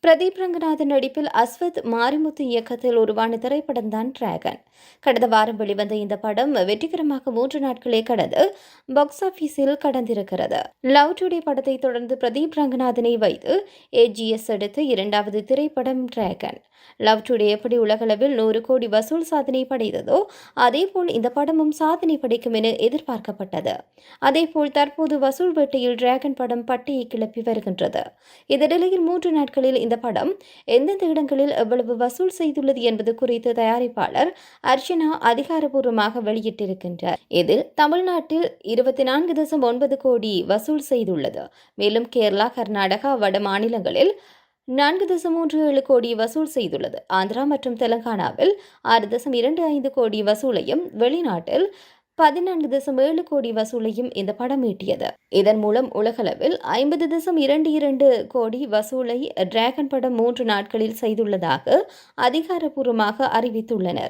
பிரதீப் ரங்கநாதன் நடிப்பில் அஸ்வத் மாரிமுத்து இயக்கத்தில் உருவான திரைப்படம் தான் டிராகன். கடந்த வாரம் வெளிவந்த இந்த படம் வெற்றிகரமாக 3 நாட்களே கடந்து பாக்ஸ் ஆபீஸில் கடந்திருக்கிறது. லவ் டுடே படத்தை தொடர்ந்து பிரதீப் ரங்கநாதனை வைத்து AGS எடுத்த இரண்டாவது திரைப்படம் டிராகன். லவ் டுடே எப்படி உலகளவில் 100 கோடி வசூல் சாதனை படைத்ததோ அதேபோல் இந்த படமும் சாதனை படைக்கும் என எதிர்பார்க்கப்பட்டது. அதேபோல் தற்போது வசூல் வேட்டையில் டிராகன் படம் பட்டையை கிளப்பி வருகின்றது. இந்த நிலையில் 3 நாட்களில் இந்த படம் எந்தெந்த இடங்களில் எவ்வளவு வசூல் செய்துள்ளது என்பது குறித்து தயாரிப்பாளர் அர்ச்சனா அதிகாரப்பூர்வமாக வெளியிட்டிருக்கின்றார். இதில் தமிழ்நாட்டில் 24.9 கோடி வசூல் செய்துள்ளது. மேலும் கேரளா, கர்நாடகா, வட மாநிலங்களில் 4.37 கோடி வசூல் செய்துள்ளது. ஆந்திரா மற்றும் தெலங்கானாவில் 6.25 கோடி வசூலையும், வெளிநாட்டில் 14.7 கோடி வசூலையும் இந்த படம் ஈட்டியது. இதன் மூலம் உலகளவில் 50.22 கோடி வசூலை டிராகன் படம் 3 நாட்களில் செய்துள்ளதாக அதிகாரப்பூர்வமாக அறிவித்துள்ளனர்.